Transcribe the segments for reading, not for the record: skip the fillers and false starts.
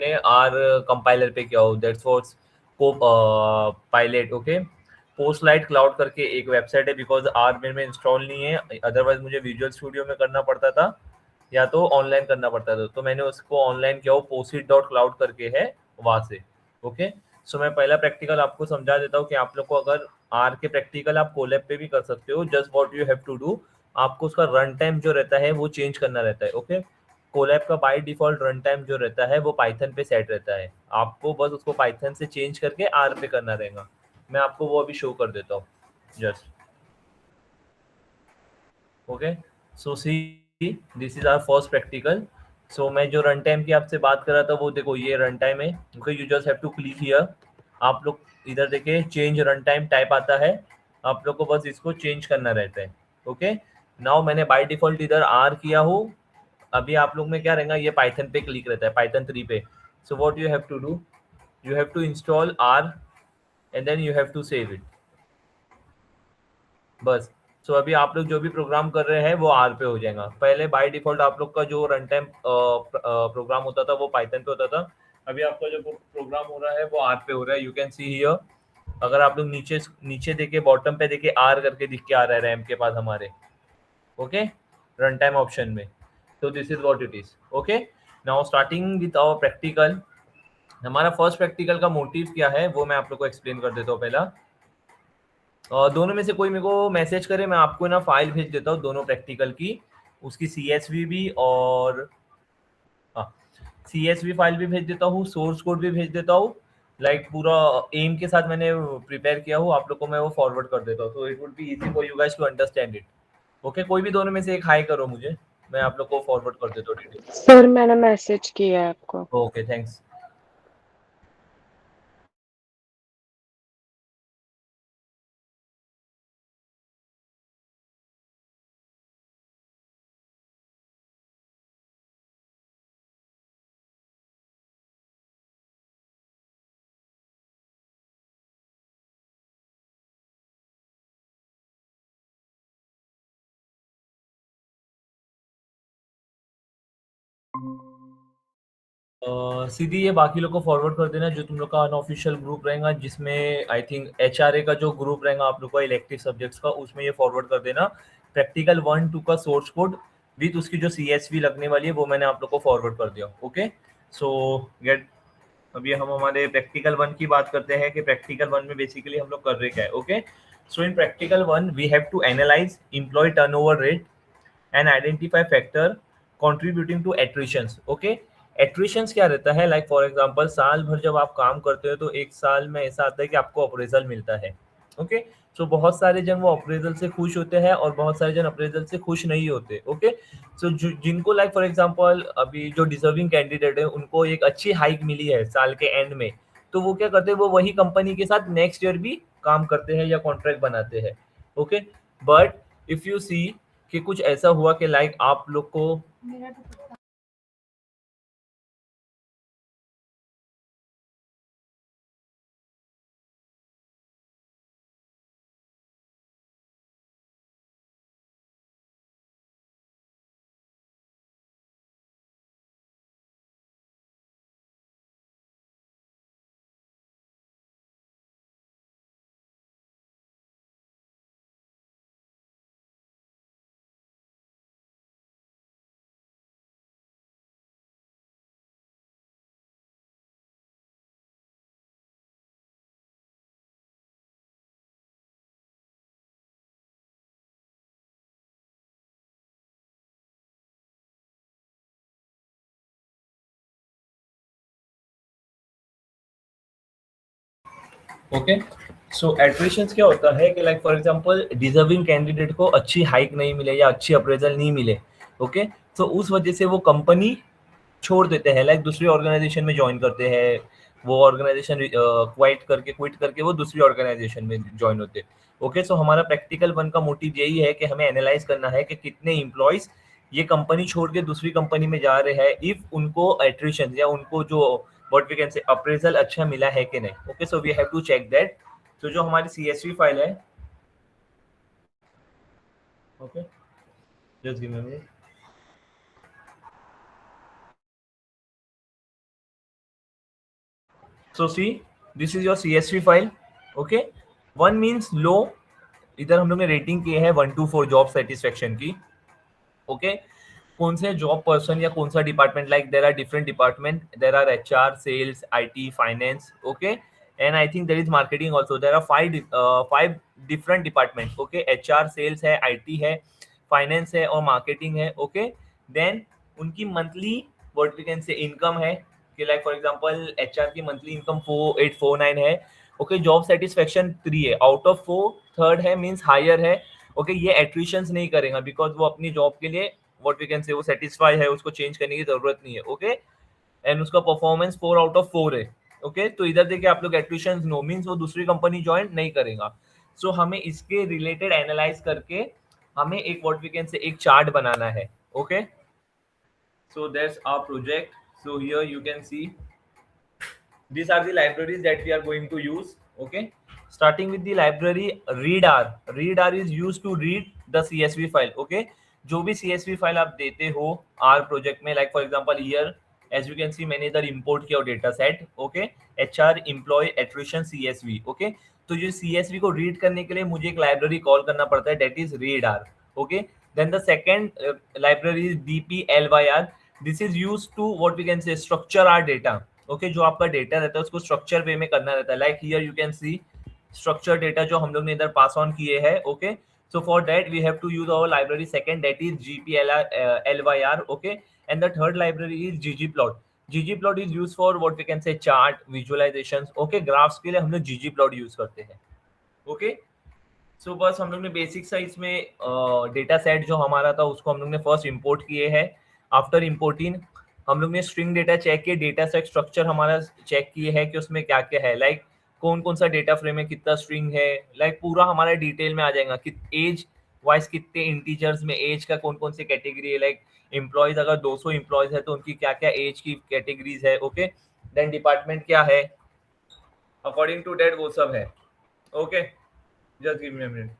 मैंने are compiler पे किया हो, दैट्स व्हाट को पायलट। ओके, पोस्टलाइट क्लाउड करके एक वेबसाइट है, बिकॉज आर मेरे में इंस्टॉल नहीं है, अदरवाइज मुझे विजुअल स्टूडियो में करना पड़ता था या तो ऑनलाइन करना पड़ता था, तो मैंने उसको ऑनलाइन किया हो, posit.cloud करके है वहां से। ओके, सो मैं पहला प्रैक्टिकल आपको समझा देता हूँ कि आप लोग को अगर आर के प्रैक्टिकल आप कोलैब पे भी कर सकते हो, just what you have to do, आपको उसका रन टाइम जो रहता है वो चेंज करना रहता है। ओके, कोलैब का बाय डिफॉल्ट रन टाइम जो रहता है वो पाइथन पे सेट रहता है, आपको बस उसको पाइथन से चेंज करके आर पे करना रहेगा। मैं आपको वो अभी शो कर देता हूँ just. Okay, so see, this is our first practical. So मैं जो रन टाइम की आपसे बात कर रहा था वो देखो ये रन टाइम है। Okay, you just have to click here, आप लोग इधर देखिए चेंज रन टाइम टाइप आता है, आप लोग को बस इसको चेंज करना रहता है। ओके, नाउ मैंने बाय डिफॉल्ट इधर आर किया हो, अभी आप लोग में क्या रहेगा, ये पाइथन पे क्लिक रहता है, पाइथन 3 पे। So what you have to do, you have to install R and then you have to save it, बस। सो अभी आप लोग जो भी प्रोग्राम कर रहे हैं वो आर पे हो जाएगा। पहले बाय डिफॉल्ट आप लोग का जो रन टाइम प्रोग्राम होता था वो पाइथन पे होता था, अभी आपका जो प्रोग्राम हो रहा है वो आर पे हो रहा है। यू कैन सी हियर, अगर आप लोग नीचे नीचे देखे, बॉटम पे देखे, आर करके दिख के आ रहा है रैम के पास हमारे। ओके, रन टाइम ऑप्शन में। तो this is what it is. Okay, now starting with our practical. हमारा फर्स्ट प्रैक्टिकल का मोटिव क्या है वो मैं आप लोग को एक्सप्लेन कर देता हूँ पहला। दोनों में से कोई मेरे को मैसेज करे, मैं आपको ना फाइल भेज देता हूँ दोनों प्रैक्टिकल की, उसकी CSV भी और हाँ CSV फाइल भी भेज देता हूँ, सोर्स कोड भी भेज देता हूँ, लाइक पूरा एम के साथ मैंने प्रिपेयर किया हूँ, आप लोग को मैं वो फॉरवर्ड कर देता हूँ, तो it would be easy for you guys to understand it. Okay, कोई भी दोनों में से एक हाई करो मुझे, मैं आप लोग को फॉरवर्ड कर देता हूँ डिटेल। सर मैंने मैसेज किया है आपको। Okay, thanks. सीधी ये बाकी लोग को फॉरवर्ड कर देना, जो तुम लोग का अनऑफिशियल ग्रुप रहेगा, जिसमें आई थिंक HRA का जो ग्रुप रहेगा आप लोग का इलेक्टिव सब्जेक्ट्स का, उसमें ये फॉरवर्ड कर देना। प्रैक्टिकल 1-2 का सोर्स कोड विथ उसकी जो CSV लगने वाली है वो मैंने आप लोग को फॉरवर्ड कर दिया। ओके, सो गेट, अभी हम हमारे प्रैक्टिकल 1 की बात करते हैं कि प्रैक्टिकल 1 में बेसिकली हम लोग कर रहे क्या है। Okay, so in practical 1 we have to analyse employ turnover rate and identify factor contributing to attritions. Okay, attritions क्या रहता है, लाइक फॉर एग्जांपल साल भर जब आप काम करते हो तो एक साल में ऐसा आता है कि आपको अप्रेजल मिलता है। ओके, सो बहुत सारे जन वो अप्रेजल से खुश होते हैं और बहुत सारे जन अप्रेजल से खुश नहीं होते। ओके, सो जिनको लाइक फॉर एग्जांपल अभी जो डिजर्विंग कैंडिडेट है उनको एक अच्छी हाइक मिली है साल के एंड में, तो वो क्या करते हैं, वो वही कंपनी के साथ नेक्स्ट ईयर भी काम करते हैं या कॉन्ट्रैक्ट बनाते हैं। ओके, बट इफ यू सी कि कुछ ऐसा हुआ कि लाइक आप लोग को ओके, सो एट्रिशन क्या होता है कि like for example deserving candidate को अच्छी हाइक नहीं मिले या अच्छी अप्रेजल नहीं मिले। ओके, तो उस वजह से वो कंपनी छोड़ देते हैं, लाइक दूसरी ऑर्गेनाइजेशन में ज्वाइन करते हैं, वो ऑर्गेनाइजेशन क्विट करके वो दूसरी ऑर्गेनाइजेशन में ज्वाइन होते हैं। ओके, सो हमारा प्रैक्टिकल 1 का मोटिव यही है कि हमें एनालाइज करना है कि कितने एम्प्लॉयज ये कंपनी छोड़ के दूसरी कंपनी में जा रहे हैं, इफ उनको एट्रिशन या उनको जो what we can say appraisal अच्छा मिला है कि नहीं। Okay, so we have to check that. तो जो हमारी CSV फाइल है, okay, just give me a minute. So see, this is your CSV file. Okay, 1 means low, इधर हम लोग ने रेटिंग की है 1 to 4 जॉब सेटिस्फेक्शन की. ओके, कौन से जॉब पर्सन या कौन सा department, like there are different department, there are HR, sales, IT, finance. Okay, and I think there is marketing also. There are 5 different department. Okay, HR, sales है, IT है, finance है और marketing है. Okay, then उनकी monthly what we can say income है कि like for example HR की monthly income 4849 है. ओके, जॉब सेटिस्फेक्शन 3 है, आउट ऑफ 4 थर्ड है, मींस हायर है. ओके, ये एट्रिशंस नहीं करेगा बिकॉज वो अपनी जॉब के लिए व्हाट वी कैन से वो सेटिस्फाई है, उसको चेंज करने की जरूरत नहीं है. ओके, एंड उसका परफॉर्मेंस 4 आउट ऑफ 4 है. ओके, तो इधर देखिए आप लोग एट्रिशंस नो मींस वो दूसरी कंपनी ज्वाइन नहीं करेगा. सो हमें इसके रिलेटेड एनालाइज करके हमें एक व्हाट वी कैन से एक चार्ट बनाना है. Okay, so that's our project. So here you can see these are the libraries that we are going to use. Okay, starting with the library readr is used to read the CSV file. Okay, जो भी CSV file आप देते हो R project में, like for example here as you can see मैंने इधर import किया data set. Okay, HR employee attrition CSV. Okay, तो जो CSV को रीड करने के लिए मुझे एक लाइब्रेरी कॉल करना पड़ता है, that is readr. Okay, then the second library is dplyr. This is used to what we can say structure our data. Okay, जो आपका डेटा रहता है उसको स्ट्रक्चर वे में करना रहता है, like here you can C structure data जो हम लोग ने इधर पास ऑन किए हैं. Okay, so for that we have to use our library second, that is gplyr. Okay, and the third library is ggplot. ggplot is used for what we can say chart visualizations. Okay, graphs के लिए हम लोग ggplot use करते हैं. Okay, सो बस हम लोग ने बेसिक सा इसमें डेटा सेट जो हमारा था उसको हम लोग ने फर्स्ट इंपोर्ट किए हैं. आफ्टर इंपोर्टिंग हम लोग ने स्ट्रिंग डेटा चेक किए, डेटा सेट स्ट्रक्चर हमारा चेक किए है कि उसमें क्या क्या है, लाइक कौन कौन सा डेटा फ्रेम है, कितना स्ट्रिंग है, लाइक पूरा हमारा डिटेल में आ जाएगा कि एज वाइज कितने इंटीजर्स में एज का कौन कौन सी कैटेगरी है, लाइक एम्प्लॉयज अगर 200 एम्प्लॉयज है तो उनकी क्या क्या एज की कैटेगरीज है. ओके, देन डिपार्टमेंट क्या है, अकॉर्डिंग टू डेट वो सब है. Okay, just give me a minute.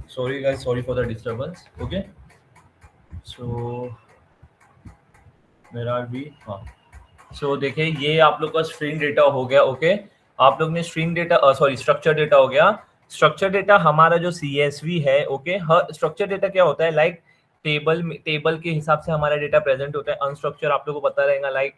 Sorry guys, sorry for the disturbance. Okay, so where are we? हाँ, सो देखिए ये आप लोग का स्ट्रिंग डेटा हो गया. ओके, आप लोग ने string data sorry structure data हो गया. स्ट्रक्चर डेटा हमारा जो CSV है. ओके, हर स्ट्रक्चर डेटा क्या होता है, लाइक टेबल के हिसाब से हमारा डेटा प्रेजेंट होता है. अनस्ट्रक्चर आप लोगों को पता रहेगा, लाइक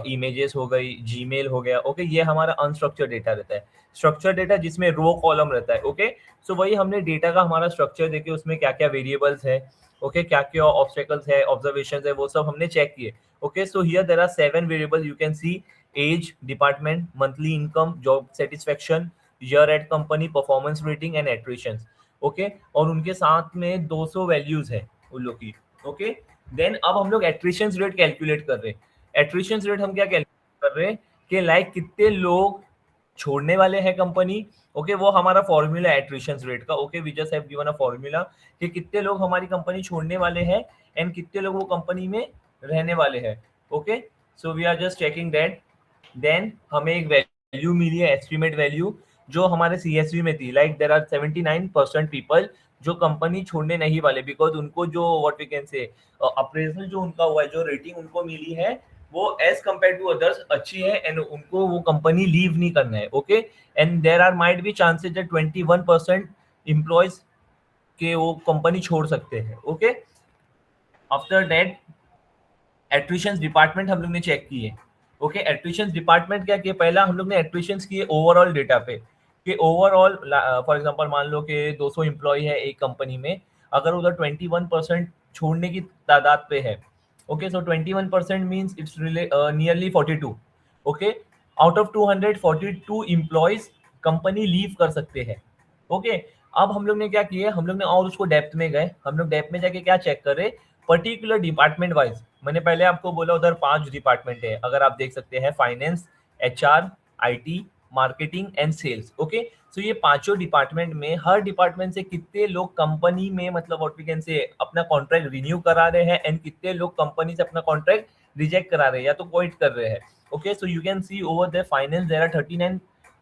इमेजेस हो गई, जीमेल हो गया. ओके, ये हमारा अनस्ट्रक्चर डेटा रहता है. स्ट्रक्चर डेटा जिसमें रो कॉलम रहता है. ओके, सो वही हमने डेटा का हमारा स्ट्रक्चर देखे उसमें क्या क्या वेरिएबल्स है. ओके, क्या क्या ऑब्स्टेकल्स है, ऑब्जर्वेशन है, वो सब हमने चेक किए. Okay, so here there are 7 variables you can see: age, department, monthly income, job satisfaction, year at company, performance rating and attritions. Okay, और उनके साथ में 200 वैल्यूज है उन लोग की. ओके, देन अब हम लोग एट्रिशन रेट कैलकुलेट कर रहे हैं. एट्रिशन रेट हम क्या कैलकुलेट कर रहे हैं कि लाइक कितने लोग छोड़ने वाले हैं कंपनी. ओके, वो हमारा फॉर्मूला एट्रिशन रेट का. Okay, we just have given a formula कि कितने लोग हमारी कंपनी छोड़ने वाले हैं एंड कितने लोग वो कंपनी में रहने वाले हैं. Okay, so we are just checking that. Then हमें एक वैल्यू मिली है, एस्टिमेट वैल्यू, जो हमारे CSV में थी, लाइक देयर आर 79% पीपल जो कंपनी छोड़ने नहीं वाले, बिकॉज उनको जो what we can say appraisal जो उनका हुआ है, जो रेटिंग उनको मिली है वो एज कंपेयर टू अदर्स अच्छी है एंड उनको वो कंपनी लीव नहीं करना है. Okay, and there are might be chances that 21% employees के वो कंपनी छोड़ सकते हैं. Okay, after that attrition department हम लोग ने चेक किए. ओके, एट्रिशंस डिपार्टमेंट क्या किए, पहला हम लोग ने एट्रिशंस किए ओवरऑल डेटा पे कि ओवरऑल फॉर एग्जांपल मान लो कि 200 एम्प्लॉय है एक कंपनी में, अगर उधर 21% छोड़ने की तादाद पे है, okay, so 21% means it's nearly 42, okay, out of 242 employees company leave कर सकते हैं, ओके। अब हम लोग ने क्या किया, हम लोग ने और उसको डेप्थ में गए, हम लोग डेप्थ में जाके क्या चेक कर रहे, पर्टिकुलर डिपार्टमेंट वाइज। मैंने पहले आपको बोला उधर 5 डिपार्टमेंट है, अगर आप देख सकते हैं, finance, HR, IT, marketing and sales, okay. So ये पांचों डिपार्टमेंट में हर डिपार्टमेंट से कितने लोग कंपनी में मतलब व्हाट वी कैन से अपना कॉन्ट्रैक्ट रिन्यू करा रहे हैं एंड कितने लोग कंपनी से अपना कॉन्ट्रैक्ट रिजेक्ट करा रहे हैं या तो क्विट कर रहे हैं, okay. So you can see over the finance there are 39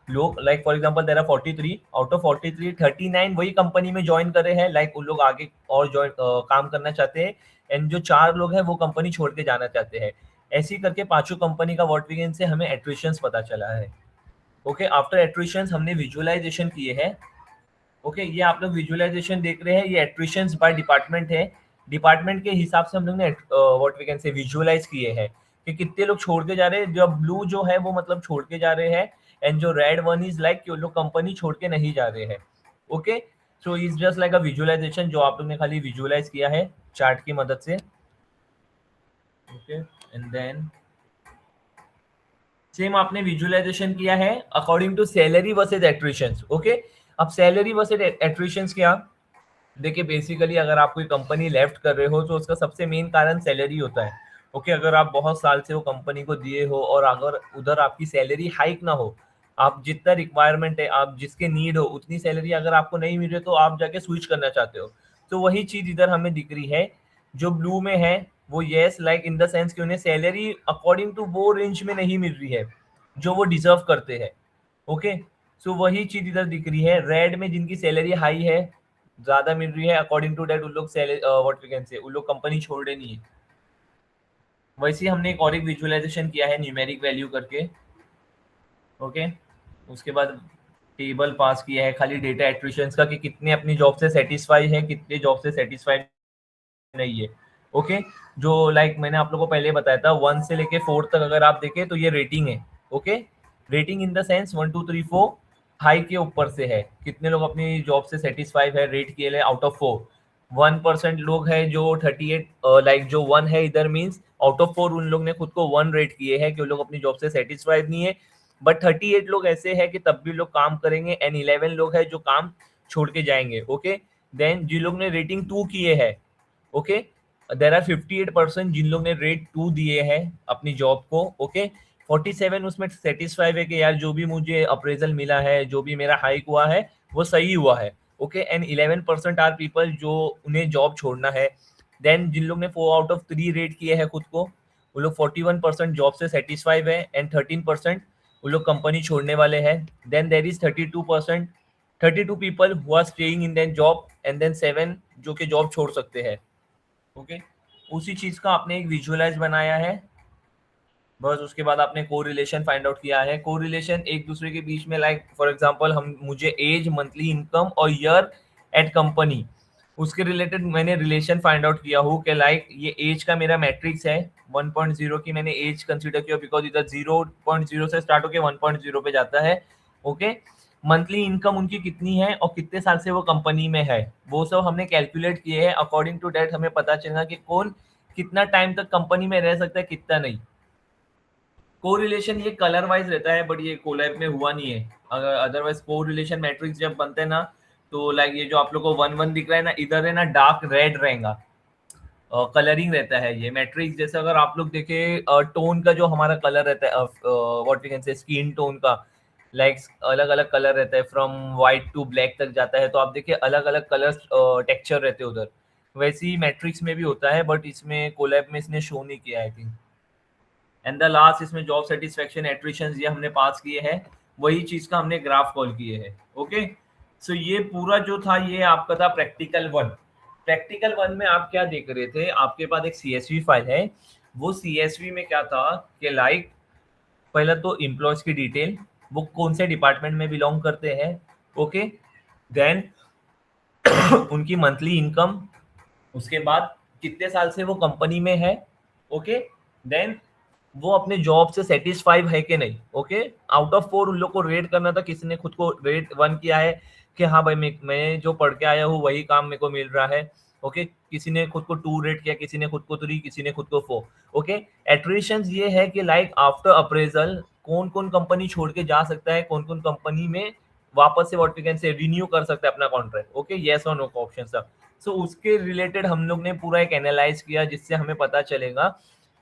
लोग, like for example there are 43, out of 43 39 वही कंपनी में ज्वाइन कर रहे हैं, लाइक उन लोग आगे और ज्वाइन काम करना चाहते हैं, एंड जो 4 लोग हैं वो कंपनी छोड़ के जाना चाहते हैं। ऐसे ही करके पांचों कंपनी का व्हाट वी कैन से हमें एट्रिशंस पता चला है, ओके। आफ्टर एट्रिशंस हमने विजुअलाइजेशन किए हैं, ओके। ये आप लोग विजुअलाइजेशन देख रहे हैं, ये एट्रिशंस बाय डिपार्टमेंट है, डिपार्टमेंट के हिसाब से हम लोग ने what we can say visualize किए हैं कि कितने लोग छोड़ के जा रहे हैं, जो ब्लू जो है वो मतलब छोड़ के जा रहे हैं, एंड जो रेड वन इज लाइक कि लोग कंपनी छोड़ के नहीं जा रहे हैं, okay. So is just like a visualization जो आप लोग ने खाली विजुअलाइज किया है चार्ट की मदद से, ओके। एंड देन सेम आपने विजुअलाइजेशन किया है according to salary versus attritions, okay. अब सैलरी वर्सेज एट्रिशंस क्या, देखिए बेसिकली अगर आप कोई कंपनी लेफ्ट कर रहे हो तो उसका सबसे मेन कारण सैलरी होता है, ओके। अगर आप बहुत साल से वो कंपनी को दिए हो और अगर उधर आपकी सैलरी हाइक ना हो, आप जितना रिक्वायरमेंट है, आप जिसके नीड हो उतनी सैलरी अगर आपको नहीं मिल रही तो आप जाके स्विच करना चाहते हो, तो वही चीज इधर हमें दिख रही है। जो ब्लू में है वो yes like in the sense कि उन्हें सैलरी अकॉर्डिंग टू वो रेंज में नहीं मिल रही है जो वो डिजर्व करते हैं, ओके। सो वही चीज इधर दिख रही है, रेड में जिनकी सैलरी हाई है, ज्यादा मिल रही है, अकॉर्डिंग टू दैट उन लोग व्हाट वी कैन से उन लोग कंपनी छोड़ रहे नहीं है। वैसे ही हमने एक और एक विजुअलाइजेशन किया है न्यूमेरिक वैल्यू करके, ओके। उसके बाद टेबल पास किया है खाली डेटा एट्रिशंस का कि कितने अपनी जॉब से सेटिस्फाई है, कितने जॉब से सेटिस्फाइड नहीं है, ओके। जो लाइक मैंने आप लोगों को पहले बताया था 1 से लेके 4 तक अगर आप देखें तो ये रेटिंग है, okay. Rating in the sense 1 2 3 4 high के ऊपर से है, कितने लोग अपनी जॉब से सेटिस्फाइड है रेट किए आउट ऑफ 4। 1% लोग है जो 38 लाइक जो 1 है इधर मीन्स आउट ऑफ 4 उन लोग ने खुद को 1 रेट किए हैं कि उन लोग अपनी जॉब से सेटिस्फाइड नहीं है, बट 38 लोग ऐसे हैं कि तब भी लोग काम करेंगे, एंड 11 लोग हैं जो काम छोड़ के जाएंगे, ओके। देन जिन लोग ने रेटिंग 2 किए हैं, ओके, देर आर 58% जिन लोग ने रेट 2 दिए हैं अपनी जॉब को, ओके। 47 उसमें सेटिस्फाइड है कि यार जो भी मुझे अप्रेजल मिला है, जो भी मेरा हाइक हुआ है वो सही हुआ है, ओके। एंड 11% आर पीपल जो उन्हें जॉब छोड़ना है। देन जिन लोग ने 4 आउट ऑफ 3 रेट किए हैं खुद को, वो लोग 41% जॉब से सेटिस्फाइड है, एंड 13% वो लोग कंपनी छोड़ने वाले हैं। Then there is 32%, 32 people who are staying in that job, and then 7 जो कि जॉब छोड़ सकते हैं, ओके। उसी चीज का आपने एक विजुअलाइज बनाया है, बस उसके बाद आपने कोरिलेशन फाइंड आउट किया है। कोरिलेशन एक दूसरे के बीच में लाइक फॉर एग्जांपल हम मुझे एज, मंथली इनकम और ईयर एट कंपनी, उसके रिलेटेड मैंने रिलेशन फाइंड आउट किया हूँ कि लाइक ये एज का मेरा मैट्रिक्स है 1.0 की मैंने एज कंसीडर किया बिकॉज इधर 0.0 से स्टार्ट होकर 1.0 पे जाता है, ओके। मंथली इनकम उनकी कितनी है और कितने साल से वो कंपनी में है, वो सब हमने कैलकुलेट किए हैं। अकॉर्डिंग टू डेट हमें पता चलेगा कि कौन कितना टाइम तक कंपनी में रह सकता है, कितना नहीं। कोरिलेशन ये कलर वाइज रहता है, बट ये कोलैब में हुआ नहीं है। अगर अदरवाइज कोरिलेशन मैट्रिक्स जब बनते हैं ना, तो लाइक ये जो आप लोग को 1 1 दिख रहा है ना, इधर है ना डार्क रेड रहेगा, कलरिंग रहता है ये मैट्रिक्स। जैसे अगर आप लोग देखें टोन का जो हमारा कलर रहता है, what we can say skin tone का, लाइक अलग अलग कलर रहता है, फ्रॉम व्हाइट टू ब्लैक तक जाता है, तो आप देखिए अलग अलग कलर टेक्सचर रहते हैं उधर। वैसे ही मैट्रिक्स में भी होता है, बट इसमें कोलैब में इसने शो नहीं किया I think. And the last इसमें जॉब सेटिस्फेक्शन एट्रिशन ये हमने पास किए हैं, वही चीज का हमने ग्राफ कॉल किए हैं, ओके। सो ये पूरा जो था ये आपका था प्रैक्टिकल 1। प्रैक्टिकल 1 में आप क्या देख रहे थे, आपके पास एक सीएसवी फाइल है, वो सीएसवी में क्या था कि लाइक पहला तो एम्प्लॉयज की डिटेल, वो कौन से डिपार्टमेंट में बिलोंग करते हैं, ओके। देन उनकी मंथली इनकम, उसके बाद कितने साल से वो कंपनी में है, ओके। देन वो अपने जॉब से सेटिस्फाइड है कि नहीं। ओके, आउट ऑफ 4 उन लोग को रेट करना था, किसी ने खुद को रेट 1 किया है कि हाँ भाई मैं जो पढ़ के आया हूँ वही काम मेरे को मिल रहा है। ओके, किसी ने खुद को 2 रेट किया, किसी ने खुद को 3, किसी ने खुद को 4। ओके, एट्रिशंस ये है कि लाइक आफ्टर अप्रेजल कौन कौन कंपनी छोड़ के जा सकता है, कौन कौन कंपनी में वापस से what we can say renew कर सकता है अपना कॉन्ट्रैक्ट। ओके, येस और नो का ऑप्शन था। सो उसके रिलेटेड हम लोग ने पूरा एक एनालाइज किया, जिससे हमें पता चलेगा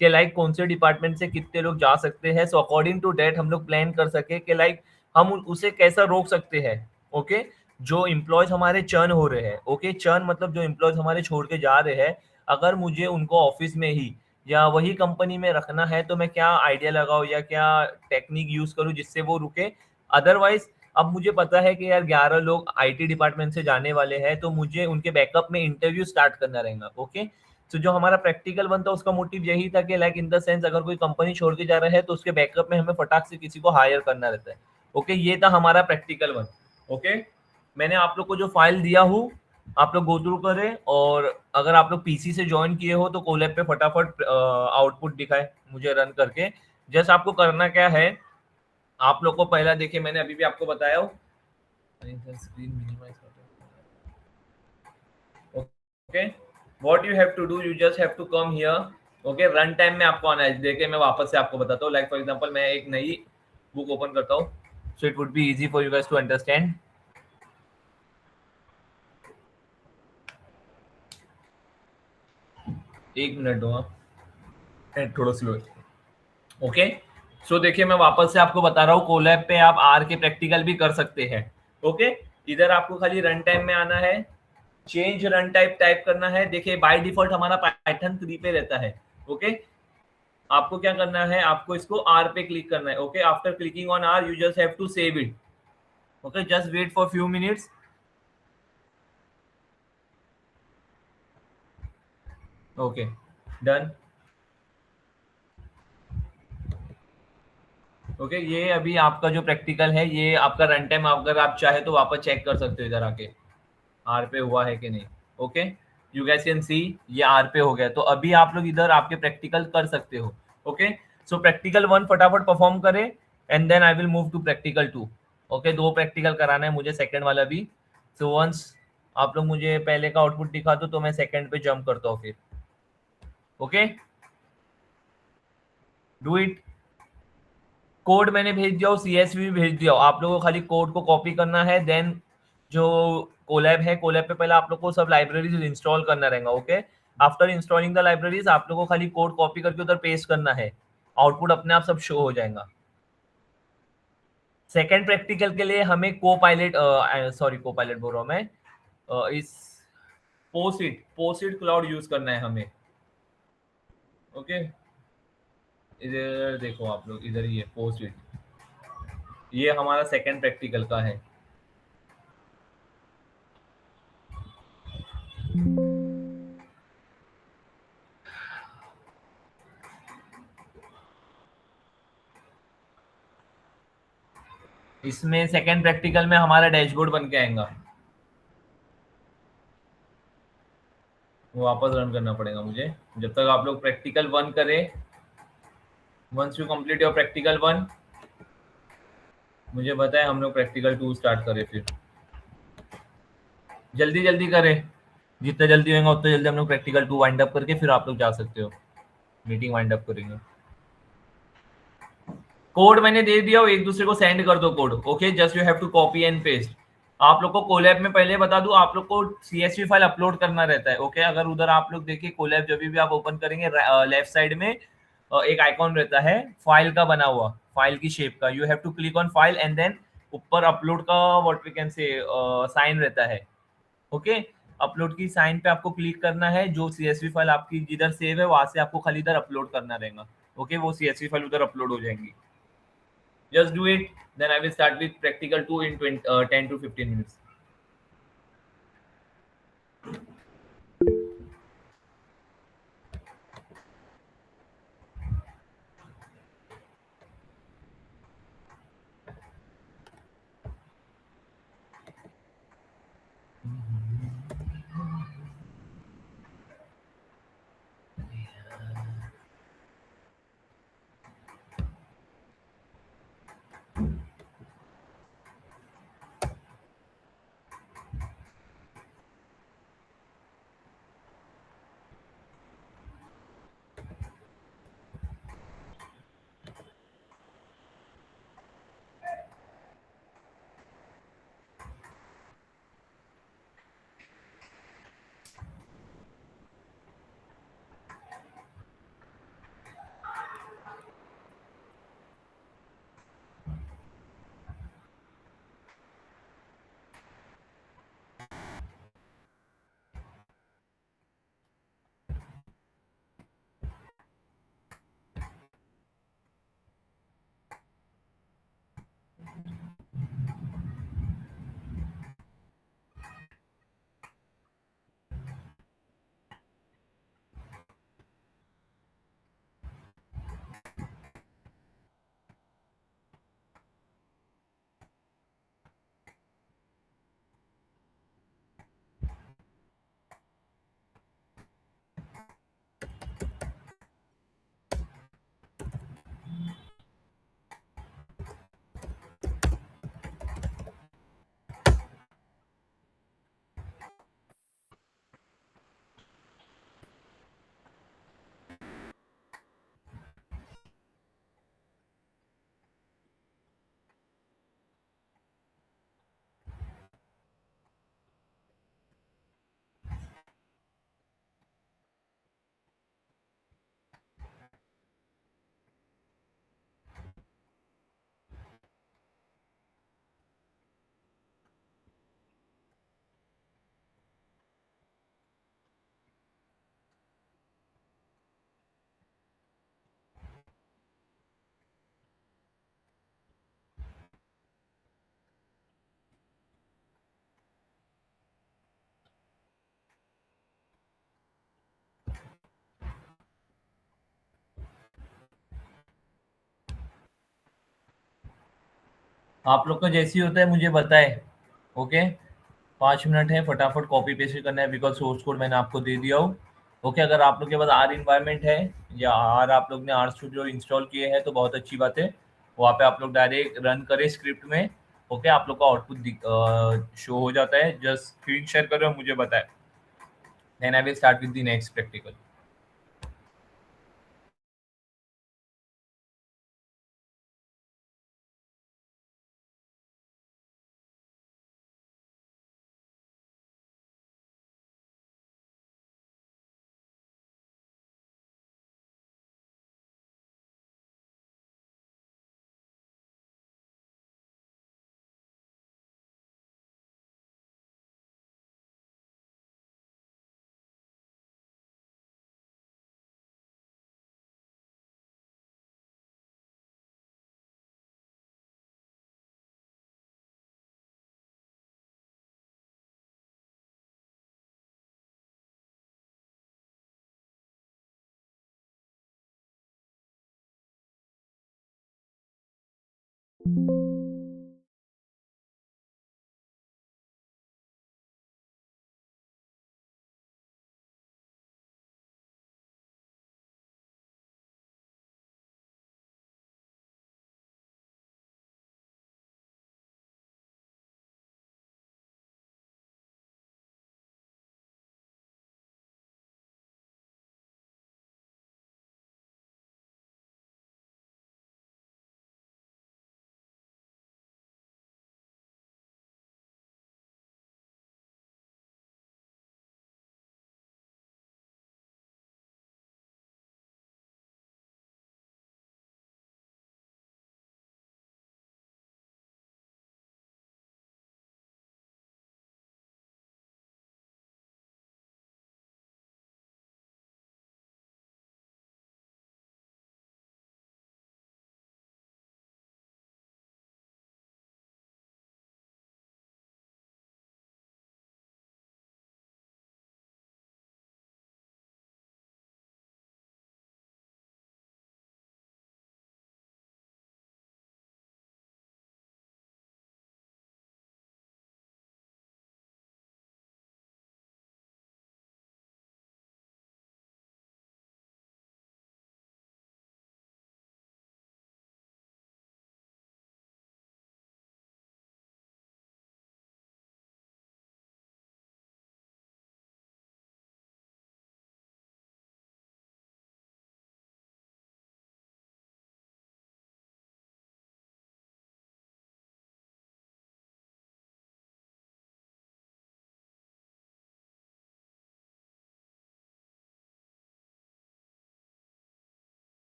कि लाइक कौन से डिपार्टमेंट से कितने लोग जा सकते हैं। सो अकॉर्डिंग टू डेट हम लोग प्लान कर सके कि लाइक हम उसे कैसा रोक सकते हैं। ओके, जो एम्प्लॉयज हमारे चर्न हो रहे हैं, ओके चर्न मतलब जो एम्प्लॉयज हमारे छोड़ के जा रहे हैं, अगर मुझे उनको ऑफिस में ही या वही कंपनी में रखना है तो मैं क्या आइडिया लगाऊं या क्या टेक्निक यूज करूं जिससे वो रुके। अदरवाइज अब मुझे पता है कि यार 11 लोग आईटी डिपार्टमेंट से जाने वाले हैं, तो मुझे उनके बैकअप में इंटरव्यू स्टार्ट करना रहेगा। ओके, तो जो हमारा प्रैक्टिकल वन था उसका मोटिव यही था कि लाइक इन द सेंस अगर कोई कंपनी छोड़ के जा रहा है तो उसके बैकअप में हमें फटाक से किसी को हायर करना रहता है। ओके, ये था हमारा प्रैक्टिकल वन। ओके, मैंने आप लोग को जो फाइल दिया हूँ आप लोग गो थ्रू करें, और अगर आप लोग पीसी से ज्वाइन किए हो तो कोलैब पे फटाफट आउटपुट दिखाए मुझे रन करके। जस्ट आपको करना क्या है, आप लोग को पहला देखिए मैंने अभी भी आपको बताया हो, screen minimise okay, what you have to do, you just have to come here. Okay, run time में आपको आना है। देखिए मैं वापस से आपको बताता हूँ, लाइक फॉर एग्जांपल मैं एक नई बुक ओपन करता हूँ, so it would be easy for you guys to understand. एक मिनट दो, नेट थोड़ा स्लो है। ओके, सो देखिए मैं वापस से आपको बता रहा हूँ, कोलैब पे आप आर के प्रैक्टिकल भी कर सकते हैं। ओके, इधर आपको खाली रन टाइम में आना है, चेंज रन टाइप टाइप करना है। देखिए बाय डिफॉल्ट हमारा पाइथन 3 पे रहता है। ओके, आपको क्या करना है, आपको इसको आर पे क्लिक करना है। Okay, after clicking on R you just have to save it. Okay, just wait for few minutes. Okay, done. Okay, ये अभी आपका जो प्रैक्टिकल है ये आपका रन टाइम, अगर आप चाहे तो वापस चेक कर सकते हो इधर आके आर पे हुआ है कि नहीं। Okay, you gas can see ये आर पे हो गया, तो अभी आप लोग इधर आपके प्रैक्टिकल कर सकते हो। ओके, सो प्रैक्टिकल 1 फटाफट परफॉर्म करें and then I will move to practical 2। Okay, 2 practical कराना है मुझे, सेकंड वाला भी। सो वंस आप लोग मुझे पहले का आउटपुट दिखा दो तो मैं सेकंड पे जंप करता हूँ फिर। Okay, do it. कोड मैंने भेज दिया हो, सीएसवी भी भेज दिया हो, आप लोगों को खाली कोड को कॉपी करना है। देन जो कोलैब है, कोलैब पे पहले आप लोग को सब लाइब्रेरीज इंस्टॉल करना रहेगा। Okay, after installing the libraries आप लोगों को खाली कोड कॉपी करके उधर पेस्ट करना है, आउटपुट अपने आप सब शो हो जाएगा। सेकेंड प्रैक्टिकल के लिए हमें को पायलट, सॉरी को पायलट बोल रहा हूँ मैं, इस पोसिट क्लाउड यूज करना है हमें। ओके, इधर देखो आप लोग, इधर ही है पोसिट, ये हमारा सेकेंड प्रैक्टिकल का है। इसमें सेकेंड प्रैक्टिकल में हमारा डैशबोर्ड बन के आएगा, वो वापस रन करना पड़ेगा मुझे जब तक आप लोग प्रैक्टिकल 1 करें। Once you complete your practical 1 मुझे बताएं, हम लोग प्रैक्टिकल 2 स्टार्ट करें फिर। जल्दी जल्दी करें, जितना जल्दी होगा उतना जल्दी हम लोग प्रैक्टिकल 2 वाइंड अप करके फिर आप लोग जा सकते हो, मीटिंग वाइंड अप करेंगे। कोड मैंने दे दिया, एक दूसरे को सेंड कर दो code. Okay, just you have to copy and paste. आप लोग को कोलैब में पहले बता दूं, आप लोग को सीएसवी फाइल अपलोड करना रहता है। ओके, अगर उधर आप लोग देखिए कोलैब जब भी आप ओपन करेंगे लेफ्ट साइड में एक आइकॉन रहता है फाइल का बना हुआ, फाइल की शेप का। You have to click on file and then ऊपर अपलोड का what we can say sign रहता है। ओके, अपलोड की साइन पे आपको क्लिक करना है, जो सीएसवी फाइल आपकी जिधर सेव है वहां से आपको खाली इधर अपलोड करना रहेगा। ओके, वो सीएसवी फाइल उधर अपलोड हो जाएंगी। Just do it. Then I will start with practical 2 in 10 to 15 minutes. आप लोग का जैसी होता है मुझे बताए, ओके। 5 मिनट है, फटाफट कॉपी पेस्ट करना है बिकॉज सोर्स कोड मैंने आपको दे दिया हो। ओके, अगर आप लोग के पास आर इन्वायरमेंट है या आर आप लोग ने आर स्टूडियो इंस्टॉल किए हैं तो बहुत अच्छी बात है। वहाँ पे आप लोग डायरेक्ट रन करें स्क्रिप्ट में। ओके, आप लोग का आउटपुट शो हो जाता है। जस्ट स्क्रीन शेयर करो, मुझे बताए, then I will start with the next practical.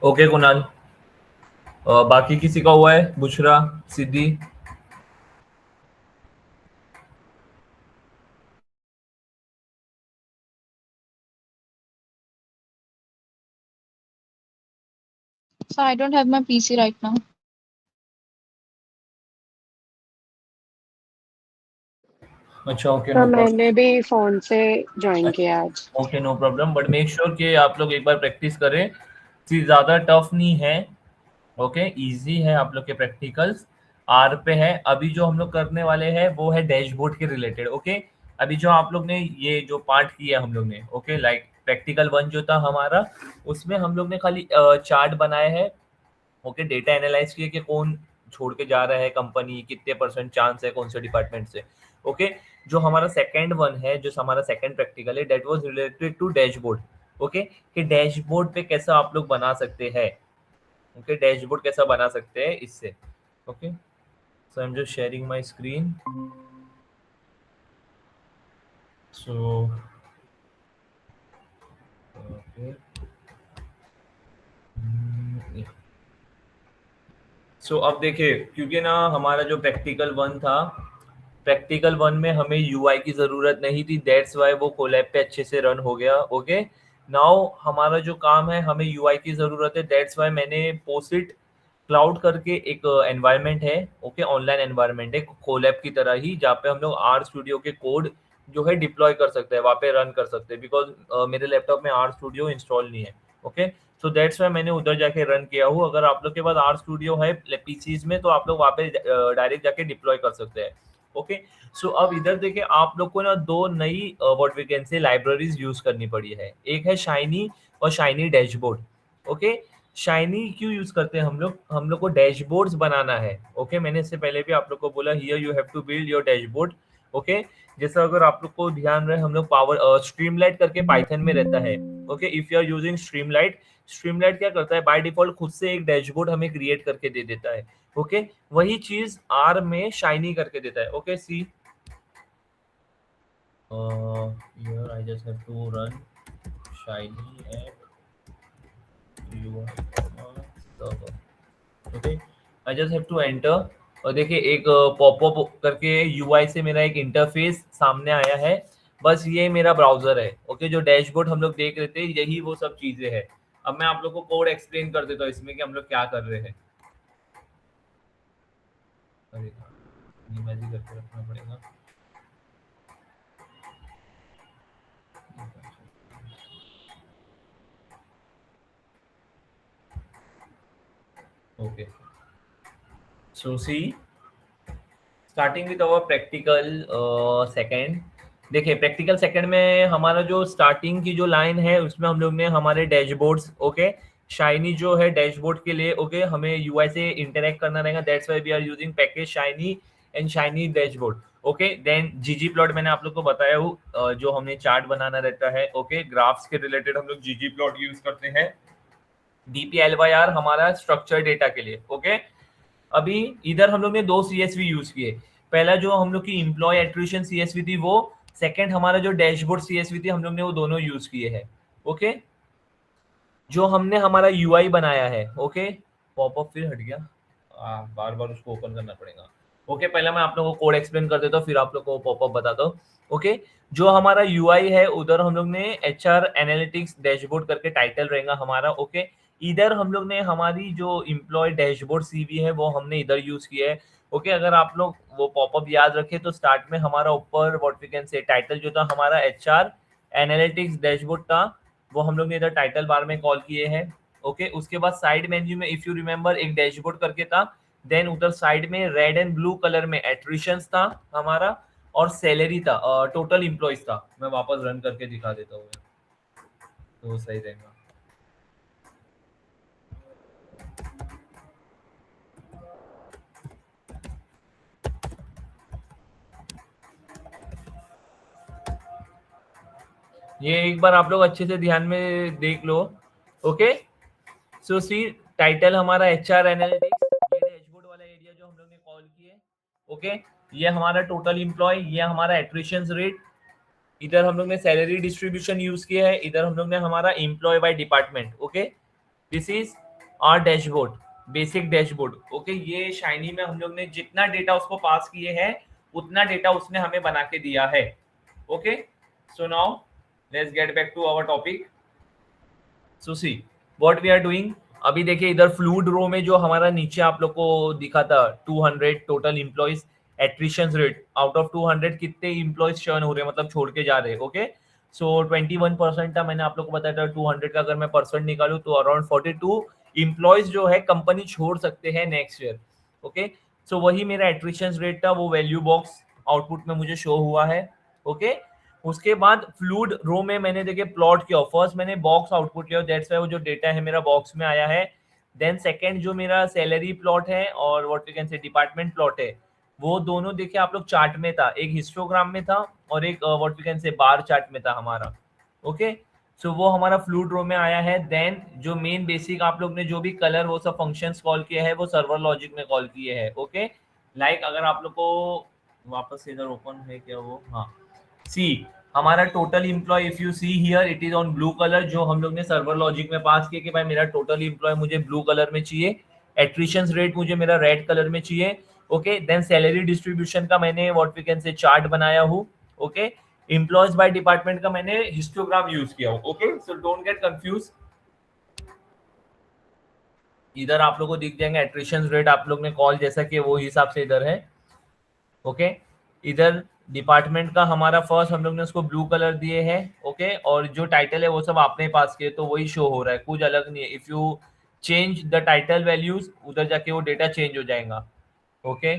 Okay Kunal, बाकी किसी का हुआ है? Bushra, Siddhi? So I don't have my PC right now. अच्छा, ओके, तो नो प्रॉब्लम। मैंने भी फ़ोन से जॉइन किया आज। Okay, no problem, but make sure कि आप लोग एक बार प्रैक्टिस करें। चीज ज़्यादा टफ नहीं है। ओके, इजी है। आप लोग के प्रैक्टिकल्स आर पे है। अभी जो हम लोग करने वाले हैं वो है डैशबोर्ड के रिलेटेड। ओके, अभी जो आप लोग ने ये जो पार्ट किया हम लोग ने, ओके, लाइक प्रैक्टिकल 1 जो था हमारा, उसमें हम लोग ने खाली चार्ट बनाए हैं। ओके, डेटा एनालाइज किए कि कौन छोड़ के जा रहा है कंपनी, कितने परसेंट चांस है कौन से डिपार्टमेंट से। ओके, जो हमारा सेकंड वन है, जो हमारा सेकंड प्रैक्टिकल है, that was related to dashboard. Okay, कि डैशबोर्ड पे कैसा आप लोग बना सकते हैं। ओके, डैशबोर्ड कैसा बना सकते हैं इससे। Okay, so I am just sharing my screen. So okay, so अब देखिए, क्योंकि ना हमारा जो प्रैक्टिकल 1 था, प्रैक्टिकल 1 में हमें यूआई की ज़रूरत नहीं थी, दैट्स वाई वो कोलैब पे अच्छे से रन हो गया। ओके, नाउ हमारा जो काम है, हमें यूआई की ज़रूरत है, दैट्स वाई मैंने पोसिट क्लाउड करके एक एनवायरनमेंट है, ओके, ऑनलाइन एनवायरनमेंट है, कोलैब की तरह ही, जहाँ पे हम लोग आर स्टूडियो के कोड जो है डिप्लॉय कर सकते हैं, वहाँ पे रन कर सकते हैं, बिकॉज मेरे लैपटॉप में आर स्टूडियो इंस्टॉल नहीं है, ओके। सो दैट्स वाई मैंने उधर जाके रन किया हूँ। अगर आप लोग के पास आर स्टूडियो है पीसीज में, तो आप लोग वहाँ पे डायरेक्ट जाके डिप्लॉय कर सकते हैं, ओके। सो अब इधर देखिए, आप लोग को ना दो नई what we can say libraries use करनी पड़ी है। एक है शाइनी और शाइनी डैशबोर्ड, ओके। शाइनी क्यों यूज करते हैं हम लोग को डैशबोर्ड्स बनाना है, ओके। मैंने इससे पहले भी आप लोग को बोला, here you have to build your dashboard, okay. जैसा अगर आप लोग को ध्यान रहे, हम लोग पावर स्ट्रीमलाइट करके पाइथन में रहता है, okay. If you are using Streamlit, Streamlit क्या करता है, बाय डिफॉल्ट खुद से एक डैशबोर्ड हमें क्रिएट करके दे देता है, ओके। वही चीज आर में शाइनी करके देता है, okay. See here I just have to run shiny at UI server, okay। I just have to enter, और देखिए एक पॉपअप करके UI से मेरा एक इंटरफेस सामने आया है। बस ये मेरा ब्राउजर है, ओके। जो डैशबोर्ड हम लोग देख रहे थे, यही वो सब चीजें हैं। अब मैं आप लोग को कोड एक्सप्लेन कर देता हूँ इसमें कि हम लोग क्या कर रहे हैं। अरे इमेज ही करके रखना पड़ेगा। Okay, so see starting with our practical second. देखिए प्रैक्टिकल सेकंड में हमारा जो स्टार्टिंग की जो लाइन है, उसमें हम लोग ने हमारे डैशबोर्ड्स, ओके, शाइनी जो है डैशबोर्ड के लिए, ओके, हमें यूआई से इंटरेक्ट करना रहेगा। That's why we are using package Shiny and Shiny dashboard, okay. Then ggplot मैंने आप लोग को बताया हूँ, जो हमें चार्ट बनाना रहता है, ओके। ग्राफ्स के रिलेटेड हम लोग जीजी प्लॉट यूज करते हैं। DPLYR हमारा स्ट्रक्चर डेटा के लिए, ओके। अभी इधर हम लोग ने दो CSV यूज किए। पहला जो हम लोग की एम्प्लॉय एट्रिब्यूशन CSV थी वो, सेकंड हमारा जो डैशबोर्ड CSV थी, हम लोग ने वो दोनों यूज किए हैं, ओके। जो हमने हमारा UI बनाया है, ओके। पॉपअप फिर हट गया, बार बार उसको ओपन करना पड़ेगा, ओके। पहले मैं आप लोगों को कोड एक्सप्लेन कर देता हूँ, फिर आप लोग को पॉपअप बताता हूँ, ओके। जो हमारा UI है, उधर हम लोग ने HR एनालिटिक्स डैशबोर्ड करके टाइटल रहेगा हमारा, ओके। इधर हम लोग ने हमारी जो एम्प्लॉय डैशबोर्ड CV है, वो हमने इधर यूज किया है, ओके। अगर आप लोग वो पॉपअप याद रखें, तो स्टार्ट में हमारा ऊपर what we can say title जो था हमारा HR एनालिटिक्स डैशबोर्ड था, वो हम लोग ने इधर टाइटल बार में कॉल किए हैं, ओके। उसके बाद साइड मेन्यू में इफ यू रिमेंबर एक डैशबोर्ड करके था, देन उधर साइड में रेड एंड ब्लू कलर में एट्रिशंस था हमारा, और सैलरी था, टोटल एम्प्लॉइज था। मैं वापस रन करके दिखा देता हूँ, तो सही रहेगा। ये एक बार आप लोग अच्छे से ध्यान में देख लो, ओके। सो सी टाइटल हमारा HR एनालिटिक्स, ये डैशबोर्ड वाला एरिया जो हम लोग ने कॉल किए, ओके। ये हमारा टोटल एम्प्लॉय, ये हमारा एट्रिशन रेट, इधर हम लोग ने सैलरी डिस्ट्रीब्यूशन यूज किया है, इधर हम लोग ने हमारा employee by department, okay. This is our dashboard, basic dashboard, okay. ये शाइनी में हम लोग ने जितना डेटा उसको पास किए हैं, उतना डेटा उसने हमें बना के दिया है, okay. So now let's get back to our topic. So see what we are doing. अभी देखिए इधर फ्लूड रो में जो हमारा नीचे आप लोग को दिखा था 200 total employees, attrition rate out of 200 कितने एम्प्लॉइज चर्न हो रहे हैं, मतलब छोड़ के जा रहे हैं, ओके। सो 21% था, मैंने आप लोग को बताया था 200 का अगर मैं परसेंट निकालूं तो अराउंड 42 एम्प्लॉइज जो है कंपनी छोड़ सकते हैं नेक्स्ट ईयर, ओके। सो वही मेरा एट्रिशन रेट था, वो वैल्यू बॉक्स आउटपुट में मुझे शो हुआ है, ओके। उसके बाद फ्लूड रो में मैंने देखे प्लॉट किया, फर्स्ट मैंने बॉक्स आउटपुट लिया, दैट्स व्हाई वो जो डेटा है मेरा बॉक्स में आया है। देन सेकंड जो मेरा सैलरी प्लॉट है और what we can say department plot है, वो दोनों देखिए आप लोग चार्ट में था, एक हिस्टोग्राम में था और एक व्हाट वी कैन से बार चार्ट में था हमारा, ओके। सो वो हमारा फ्लूड रो में आया है। देन जो मेन बेसिक आप लोग ने जो भी कलर वो सब फंक्शंस कॉल किया है, वो सर्वर लॉजिक में कॉल किए हैं, ओके। लाइक अगर आप लोग को वापस से इधर ओपन है क्या वो, हाँ। सी हमारा total employee, if you see here it is on blue colour, जो हम लोग ने सर्वर लॉजिक में पास किया कि भाई मेरा टोटल एम्प्लॉय मुझे ब्लू कलर में चाहिए, एट्रिशन रेट मुझे मेरा रेड कलर में चाहिए, ओके। देन सैलरी डिस्ट्रीब्यूशन का मैंने what we can say chart बनाया हूँ, ओके। एम्प्लॉयज बाय डिपार्टमेंट का मैंने हिस्टोग्राम यूज किया हूँ, okay. So don't get confuse. इधर आप लोग को दिख जाएंगे एट्रिशन रेट, आप लोग ने कॉल जैसा कि वो हिसाब से इधर है। ओके, इधर डिपार्टमेंट का हमारा फर्स्ट हम लोग ने उसको ब्लू कलर दिए हैं। ओके, और जो टाइटल है वो सब आपने पास किए तो वही शो हो रहा है, कुछ अलग नहीं है। If you change the title values, उधर जाके वो डेटा चेंज हो जाएगा। ओके,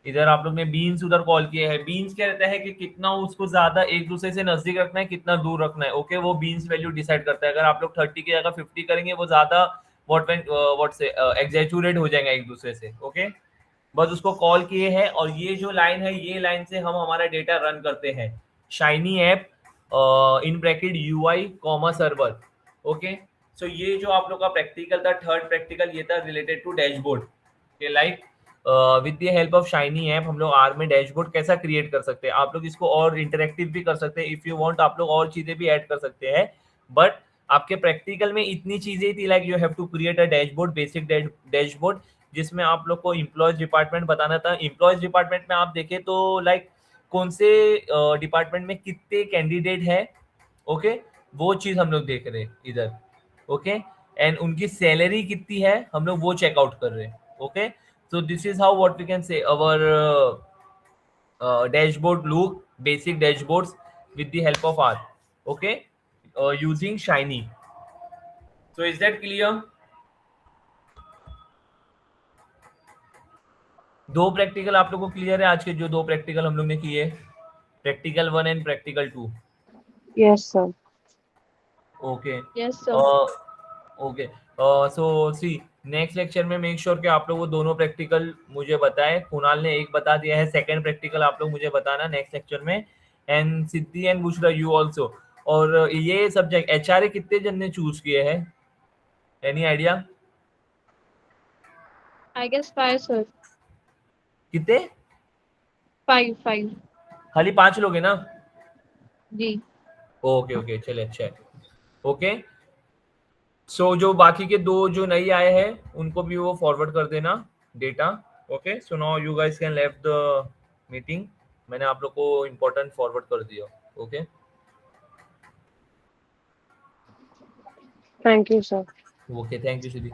इधर आप लोग ने बीन्स उधर कॉल किए हैं। बीन्स क्या रहता है कि कितना उसको ज्यादा एक दूसरे से नजदीक रखना है, कितना दूर रखना है। ओके, वो बीन्स वैल्यू डिसाइड करता है। अगर आप लोग 30 की जगह 50 करेंगे वो ज्यादा व्हाट से एग्जैचुरेट हो जाएगा एक दूसरे से। ओके, बस उसको कॉल किए हैं, और ये जो लाइन है ये लाइन से हम हमारा डेटा रन करते हैं Shiny app in bracket UI comma server. Okay, so ये जो आप लोग का प्रैक्टिकल था, थर्ड प्रैक्टिकल, ये था रिलेटेड टू डैशबोर्ड के। Like with the help of shiny app हम लोग आर में डैशबोर्ड कैसा क्रिएट कर सकते हैं। आप लोग इसको और इंटरेक्टिव भी कर सकते हैं। इफ यू वांट आप लोग और चीजें भी ऐड कर सकते हैं, बट आपके प्रैक्टिकल में इतनी चीजें थी, like you have to create a dashboard, basic dashboard, जिसमें आप लोग को एम्प्लॉयज डिपार्टमेंट बताना था। एम्प्लॉयज डिपार्टमेंट में आप देखें तो लाइक कौन से डिपार्टमेंट में कितने कैंडिडेट है। ओके, वो चीज हम लोग देख रहे हैं इधर। ओके, एंड उनकी सैलरी कितनी है हम लोग वो चेकआउट कर रहे हैं। Okay, so this is how what we can say our dashboard look, basic dashboards with the help of R. Okay, using Shiny. So is that clear? दो प्रैक्टिकल आप लोग को क्लियर है आज के जो दो प्रैक्टिकल हम लोग ने किए, practical 1 and practical 2? Yes, sir. Okay, Yes, sir. Okay, so see next lecture में मेक श्योर कि आप लोग वो दोनों प्रैक्टिकल मुझे बताएं। कुणाल ने एक बता दिया है, सेकंड प्रैक्टिकल आप लोग मुझे बताना नेक्स्ट लेक्चर में। And Siddhi and Bushra you also. और ये सब्जेक्ट एचआरए कितने जन ने चूज किए हैं, any idea? I guess 5, sir. कितने? 5. खाली 5 लोग हैं ना? जी. ओके ओके, चले अच्छा है। ओके, सो जो बाकी के दो जो नहीं आए हैं उनको भी वो फॉरवर्ड कर देना data. Okay, so now you guys can left the meeting. मैंने आप लोग को इम्पोर्टेंट फॉरवर्ड कर दिया। Okay, Thank you, sir. Okay, thank you Siddhi.